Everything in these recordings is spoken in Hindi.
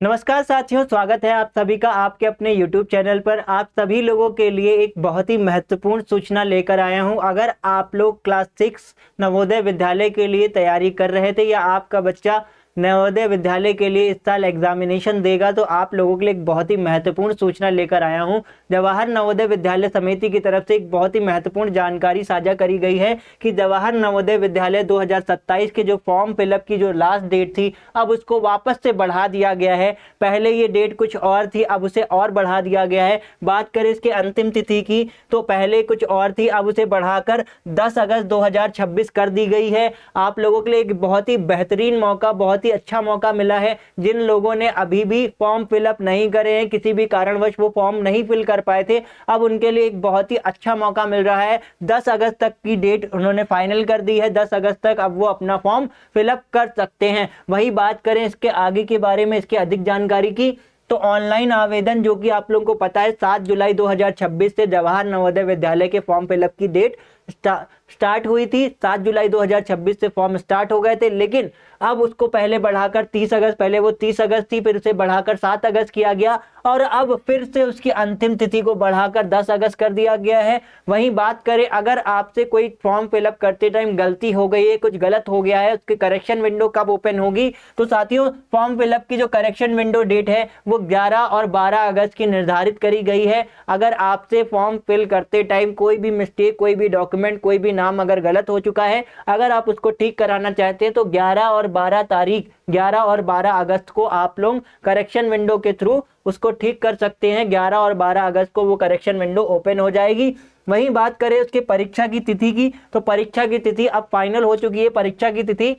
नमस्कार साथियों, स्वागत है आप सभी का आपके अपने YouTube चैनल पर। आप सभी लोगों के लिए एक बहुत ही महत्वपूर्ण सूचना लेकर आया हूं। अगर आप लोग क्लास 6 नवोदय विद्यालय के लिए तैयारी कर रहे थे या आपका बच्चा नवोदय विद्यालय के लिए इस साल एग्जामिनेशन देगा, तो आप लोगों के लिए एक बहुत ही महत्वपूर्ण सूचना लेकर आया हूं। जवाहर नवोदय विद्यालय समिति की तरफ से एक बहुत ही महत्वपूर्ण जानकारी साझा करी गई है कि जवाहर नवोदय विद्यालय 2027 के जो फॉर्म फिलअप की जो लास्ट डेट थी, अब उसको वापस से बढ़ा दिया गया है। पहले ये डेट कुछ और थी, अब उसे और बढ़ा दिया गया है। बात करें इसके अंतिम तिथि की, तो पहले कुछ और थी, अब उसे बढ़ाकर 10 अगस्त 2026 कर दी गई है। आप लोगों के लिए एक बहुत ही बेहतरीन मौका, बहुत ही अच्छा मौका मिला है। जिन लोगों ने अभी भी फॉर्म फिलअप नहीं करे हैं, किसी भी कारणवश वो फॉर्म नहीं फिल कर पाए थे, अब उनके लिए एक बहुत ही अच्छा मौका मिल रहा है। 10 अगस्त तक की डेट उन्होंने फाइनल कर दी है। 10 अगस्त तक अब वो अपना फॉर्म फिलअप कर सकते हैं। वही बात करें इसके आगे के बारे में, इसकी अधिक जानकारी की, तो ऑनलाइन आवेदन, जो कि आप लोगों को पता है 7 जुलाई 2026 से जवाहर नवोदय विद्यालय के फॉर्म फिलअप की डेट स्टार्ट हुई थी। 7 जुलाई 2026 से फॉर्म स्टार्ट हो गए थे, लेकिन अब उसको पहले बढ़ाकर 30 अगस्त, पहले वो 30 अगस्त थी, फिर उसे बढ़ाकर 7 अगस्त किया गया और अब फिर से उसकी अंतिम तिथि को बढ़ाकर 10 अगस्त कर दिया गया है। वहीं बात करें, अगर आपसे कोई फॉर्म फिलअप करते टाइम गलती हो गई है, कुछ गलत हो गया है, उसकी करेक्शन विंडो कब ओपन होगी, तो साथियों फॉर्म फिलअप की जो करेक्शन विंडो डेट है वो 11 और 12 अगस्त की निर्धारित करी गई है। अगर आपसे फॉर्म फिल करते टाइम कोई भी मिस्टेक, कोई भी डॉक्यूमेंट, कोई भी नाम अगर गलत हो चुका है, अगर आप उसको ठीक कराना चाहते हैं, तो 11 और 12 तारीख, 11 और 12 अगस्त को आप लोग करेक्शन विंडो के थ्रू उसको ठीक कर सकते हैं। 11 और 12 अगस्त को वो करेक्शन विंडो ओपन हो जाएगी। वहीं बात करें उसके परीक्षा की तिथि की, तो परीक्षा की तिथि अब फाइनल हो चुकी है। परीक्षा की तिथि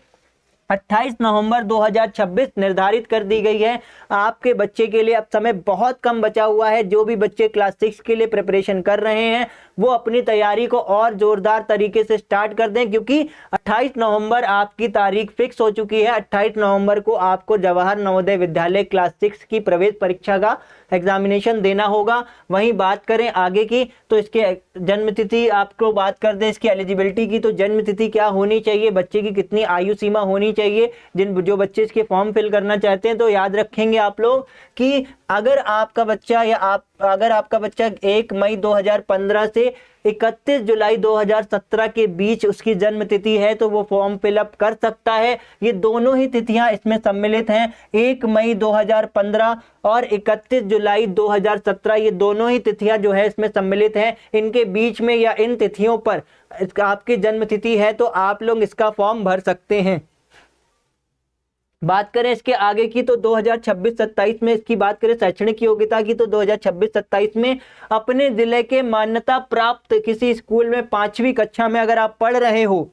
28 नवंबर 2026 निर्धारित कर दी गई है। आपके बच्चे के लिए अब समय बहुत कम बचा हुआ है। जो भी बच्चे क्लास 6 के लिए प्रिपरेशन कर रहे हैं, वो अपनी तैयारी को और जोरदार तरीके से स्टार्ट कर दें, क्योंकि 28 नवंबर आपकी तारीख फिक्स हो चुकी है। 28 नवंबर को आपको जवाहर नवोदय विद्यालय क्लास 6 की प्रवेश परीक्षा का एग्जामिनेशन देना होगा। वहीं बात करें आगे की, तो इसके जन्म तिथि, आपको बात कर दें इसकी एलिजिबिलिटी की, तो जन्म तिथि क्या होनी चाहिए, बच्चे की कितनी आयु सीमा होनी चाहिए। जो बच्चे इसके फॉर्म फिल करना चाहते हैं, तो याद रखेंगे आप लोग कि अगर आपका बच्चा अगर आपका बच्चा 1 मई 2015 से 31 जुलाई 2017 के बीच उसकी जन्म तिथि है, तो वो फॉर्म फिलअप कर सकता है। ये दोनों ही तिथियां इसमें सम्मिलित हैं। 1 मई 2015 और 31 जुलाई 2017, ये दोनों ही तिथियां जो है इसमें सम्मिलित हैं। इनके बीच में या इन तिथियों पर आपकी जन्म तिथि है, तो आप लोग इसका फॉर्म भर सकते हैं। बात करें इसके आगे की, तो 2026-27 में इसकी बात करें शैक्षणिक योग्यता की, तो 2026-27 में अपने जिले के मान्यता प्राप्त किसी स्कूल में 5वीं कक्षा में अगर आप पढ़ रहे हो,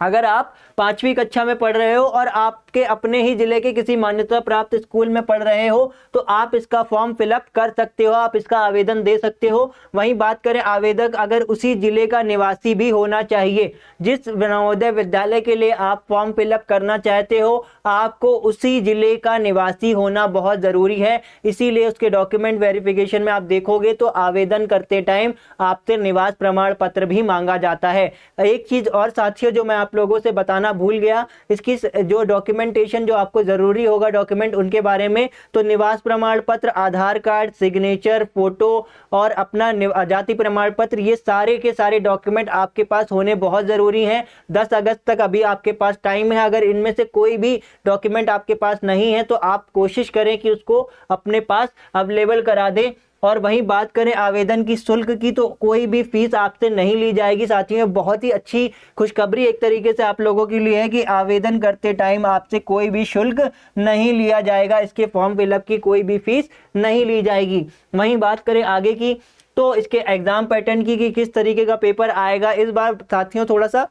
अगर आप 5वीं कक्षा में पढ़ रहे हो और आपके अपने ही जिले के किसी मान्यता प्राप्त स्कूल में पढ़ रहे हो, तो आप इसका फॉर्म फिलअप कर सकते हो, आप इसका आवेदन दे सकते हो। वहीं बात करें आवेदक अगर उसी जिले का निवासी भी होना चाहिए। जिस नवोदय विद्यालय के लिए आप फॉर्म फिलअप करना चाहते हो, आपको उसी जिले का निवासी होना बहुत जरूरी है। इसीलिए उसके डॉक्यूमेंट वेरिफिकेशन में आप देखोगे तो आवेदन करते टाइम आपसे निवास प्रमाण पत्र भी मांगा जाता है। एक चीज और साथियों जो मैं आप लोगों से बताना भूल गया, इसकी जो डॉक्यूमेंटेशन जो आपको जरूरी होगा डॉक्यूमेंट, उनके बारे में, तो निवास प्रमाण पत्र, आधार कार्ड, सिग्नेचर, फोटो और अपना जाति प्रमाण पत्र, ये सारे के सारे डॉक्यूमेंट आपके पास होने बहुत जरूरी हैं। 10 अगस्त तक अभी आपके पास टाइम है। अगर इनमें से कोई भी डॉक्यूमेंट आपके पास नहीं है, तो आप कोशिश करें कि उसको अपने पास अवेलेबल करा दें। और वहीं बात करें आवेदन की शुल्क की, तो कोई भी फीस आपसे नहीं ली जाएगी। साथियों बहुत ही अच्छी खुशखबरी एक तरीके से आप लोगों के लिए है कि आवेदन करते टाइम आपसे कोई भी शुल्क नहीं लिया जाएगा, इसके फॉर्म फिलअप की कोई भी फीस नहीं ली जाएगी। वहीं बात करें आगे की, तो इसके एग्जाम पैटर्न की कि किस तरीके का पेपर आएगा। इस बार साथियों थोड़ा सा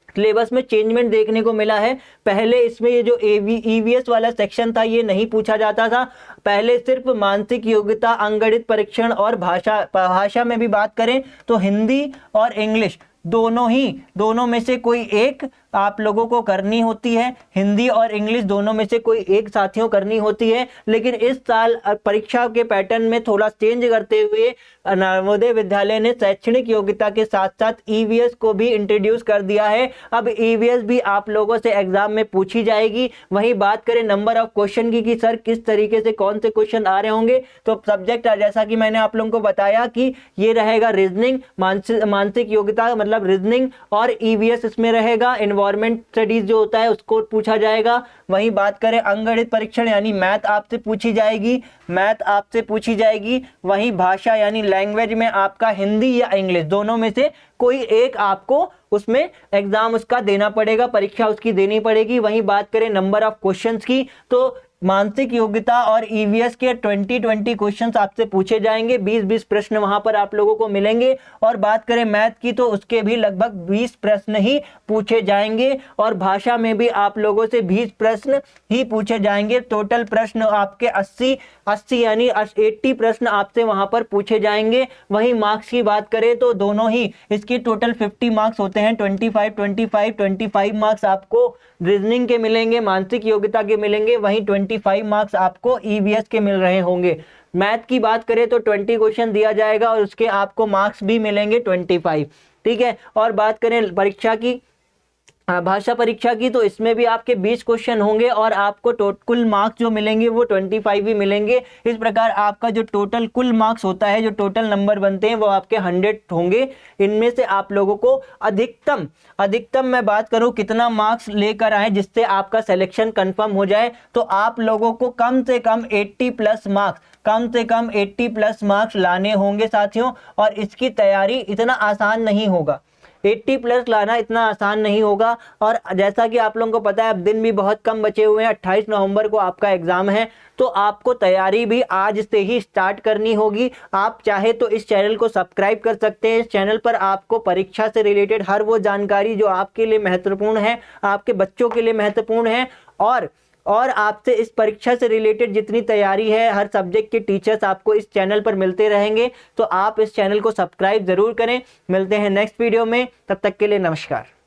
सिलेबस में चेंजमेंट देखने को मिला है। पहले इसमें ये जो ईवीएस वाला सेक्शन था, ये नहीं पूछा जाता था। पहले सिर्फ मानसिक योग्यता, अंकगणित परीक्षण और भाषा में भी बात करें तो हिंदी और इंग्लिश दोनों में से कोई एक आप लोगों को करनी होती है, हिंदी और इंग्लिश दोनों में से कोई एक साथियों करनी होती है। लेकिन इस साल परीक्षा के पैटर्न में थोड़ा चेंज करते हुए नवोदय विद्यालय ने शैक्षणिक योग्यता के साथ साथ ईवीएस को भी इंट्रोड्यूस कर दिया है। अब ईवीएस भी आप लोगों से एग्जाम में पूछी जाएगी। वहीं बात करें नंबर ऑफ क्वेश्चन की कि सर किस तरीके से कौन से क्वेश्चन आ रहे होंगे, तो सब्जेक्ट जैसा कि मैंने आप लोगों को बताया कि ये रहेगा रीजनिंग, मानसिक योग्यता मतलब रीजनिंग, और ईवीएस इसमें रहेगा। एनवायरमेंट स्टडीज जो होता है उसको पूछा जाएगा। वहीं बात करें अंकगणित परीक्षण यानी मैथ आपसे पूछी जाएगी, मैथ आपसे पूछी जाएगी। वहीं भाषा यानी लैंग्वेज में आपका हिंदी या इंग्लिश दोनों में से कोई एक आपको उसमें एग्जाम उसका देना पड़ेगा, परीक्षा उसकी देनी पड़ेगी। वहीं बात करें नंबर ऑफ क्वेश्चंस की, तो मानसिक योग्यता और ईवीएस के 20 क्वेश्चंस आपसे पूछे जाएंगे, 20 प्रश्न वहां पर आप लोगों को मिलेंगे। और बात करें मैथ की तो उसके भी लगभग 20 प्रश्न ही पूछे जाएंगे, और भाषा में भी आप लोगों से 20 प्रश्न ही पूछे जाएंगे। टोटल प्रश्न आपके 80 यानी 80 प्रश्न आपसे वहां पर पूछे जाएंगे। वहीं मार्क्स की बात करें तो दोनों ही इसकी टोटल 50 मार्क्स होते हैं, 25 मार्क्स आपको रीजनिंग के मिलेंगे, मानसिक योग्यता के मिलेंगे। वहीं 25 मार्क्स आपको ईवीएस के मिल रहे होंगे। मैथ की बात करें तो 20 क्वेश्चन दिया जाएगा और उसके आपको मार्क्स भी मिलेंगे 25, ठीक है। और बात करें परीक्षा की, भाषा परीक्षा की, तो इसमें भी आपके 20 क्वेश्चन होंगे और आपको कुल मार्क्स जो मिलेंगे वो 25 ही मिलेंगे। इस प्रकार आपका जो टोटल कुल मार्क्स होता है, जो टोटल नंबर बनते हैं वो आपके 100 होंगे। इनमें से आप लोगों को अधिकतम मैं बात करूं कितना मार्क्स लेकर आए जिससे आपका सिलेक्शन कंफर्म हो जाए, तो आप लोगों को कम से कम 80 प्लस मार्क्स लाने होंगे साथियों। और इसकी तैयारी इतना आसान नहीं होगा, 80 प्लस लाना इतना आसान नहीं होगा। और जैसा कि आप लोगों को पता है अब दिन भी बहुत कम बचे हुए हैं, 28 नवंबर को आपका एग्जाम है, तो आपको तैयारी भी आज से ही स्टार्ट करनी होगी। आप चाहे तो इस चैनल को सब्सक्राइब कर सकते हैं। इस चैनल पर आपको परीक्षा से रिलेटेड हर वो जानकारी जो आपके लिए महत्वपूर्ण है, आपके बच्चों के लिए महत्वपूर्ण है, और आपसे इस परीक्षा से रिलेटेड जितनी तैयारी है, हर सब्जेक्ट के टीचर्स आपको इस चैनल पर मिलते रहेंगे। तो आप इस चैनल को सब्सक्राइब जरूर करें। मिलते हैं नेक्स्ट वीडियो में, तब तक के लिए नमस्कार।